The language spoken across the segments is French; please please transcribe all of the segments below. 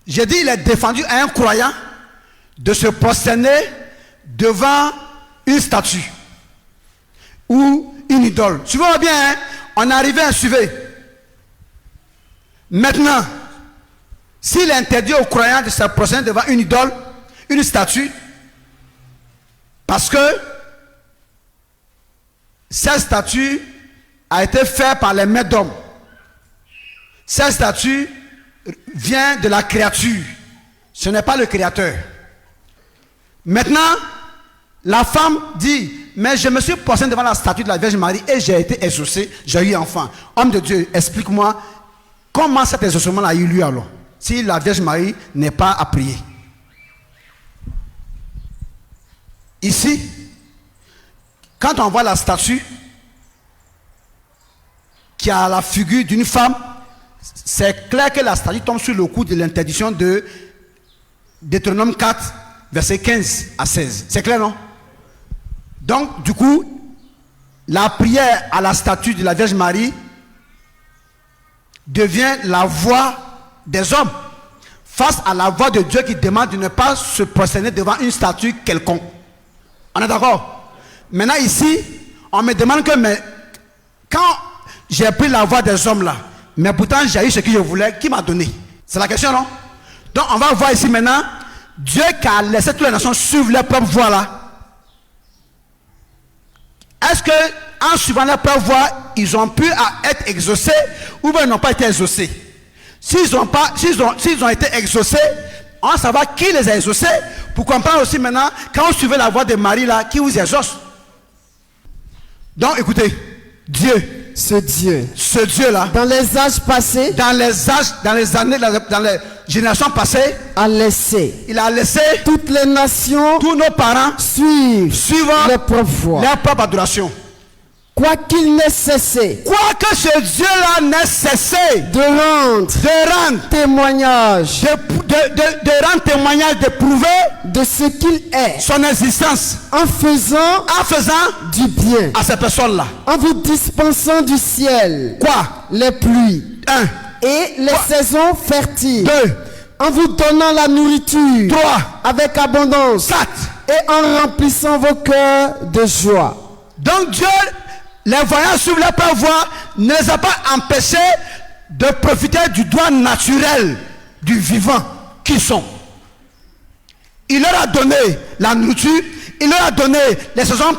J'ai dit, il est défendu à un croyant de se prosterner devant une statue ou une idole. Suivez-moi bien, hein? On est arrivé à suivre. Maintenant, s'il interdit aux croyants de se prosterner devant une idole, une statue, parce que cette statue a été faite par les mains d'hommes. Cette statue vient de la créature. Ce n'est pas le créateur. Maintenant, la femme dit, mais je me suis prosterné devant la statue de la Vierge Marie et j'ai été exaucé, j'ai eu enfant. Homme de Dieu, explique-moi comment cet exaucement a eu lieu alors, si la Vierge Marie n'est pas à prier. Ici, quand on voit la statue qui a la figure d'une femme, c'est clair que la statue tombe sur le coup de l'interdiction de Deutéronome 4, versets 15 à 16. C'est clair, non? Donc, du coup, la prière à la statue de la Vierge Marie devient la voix des hommes face à la voix de Dieu qui demande de ne pas se prosterner devant une statue quelconque. On est d'accord? Maintenant ici, on me demande que mais, quand j'ai pris la voix des hommes là, mais pourtant j'ai eu ce que je voulais, qui m'a donné? C'est la question, non? Donc on va voir ici maintenant, Dieu qui a laissé toutes les nations suivre leur propre voie là. Est-ce que en suivant leur propre voie, ils ont pu être exaucés ou bien ils n'ont pas été exaucés? S'ils ont été exaucés, on va savoir qui les a exaucés pour comprendre aussi maintenant, quand vous suivez la voie de Marie là, qui vous exauce. Donc écoutez, Dieu, ce Dieu là, dans les âges passés, dans les générations passées, il a laissé toutes les nations, tous nos parents suivre leur propre voie, leur propre adoration. Quoi qu'il n'ait cessé, quoique ce Dieu-là n'ait cessé de rendre témoignage, de rendre témoignage, de prouver de ce qu'il est, son existence, en faisant du bien à ces personnes-là, en vous dispensant du ciel, les pluies, et les saisons fertiles, en vous donnant la nourriture, avec abondance, et en remplissant vos cœurs de joie. Donc Dieu, les voyants suivent leur propre voie, ne les a pas empêchés de profiter du droit naturel du vivant qu'ils sont. Il leur a donné la nourriture, il leur a donné les saisons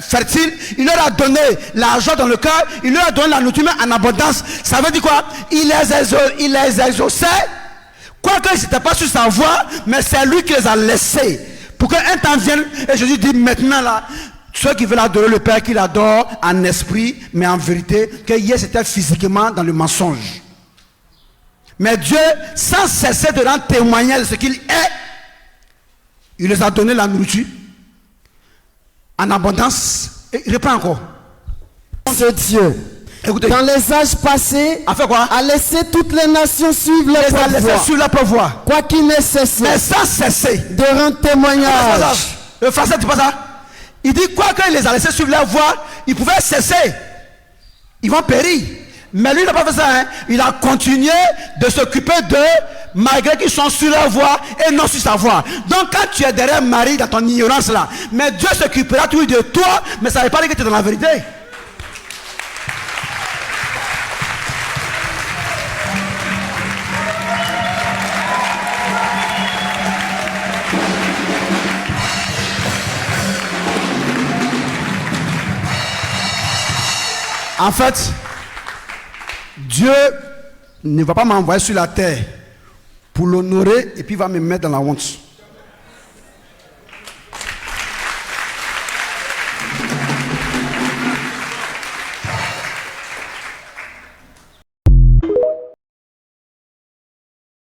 fertiles, il leur a donné l'argent dans le cœur, il leur a donné la nourriture en abondance. Ça veut dire quoi? Il les exauçait, quoique ce n'était pas sur sa voie, mais c'est lui qui les a laissés. Pour qu'un temps vienne, et Jésus dit maintenant là, ceux qui veulent adorer le Père, qu'ils l'adorent en esprit, mais en vérité, que hier c'était physiquement dans le mensonge. Mais Dieu, sans cesser de rendre témoignage de ce qu'il est, il les a donné la nourriture en abondance. Et il reprend encore. Ce Dieu, écoutez, dans les âges passés, a fait quoi? A laissé toutes les nations suivre leur propre voie. Quoi qu'il n'ait cessé, mais sans cesser de rendre témoignage. Le français, tu vois ça? Il dit quoi qu'il les a laissés suivre leur voie, ils pouvaient cesser. Ils vont périr. Mais lui, il n'a pas fait ça. Hein? Il a continué de s'occuper d'eux, malgré qu'ils sont sur leur voie et non sur sa voie. Donc, quand tu es derrière Marie dans ton ignorance là, mais Dieu s'occupera toujours de toi, mais ça ne veut pas dire que tu es dans la vérité. En fait, Dieu ne va pas m'envoyer sur la terre pour l'honorer et puis va me mettre dans la honte.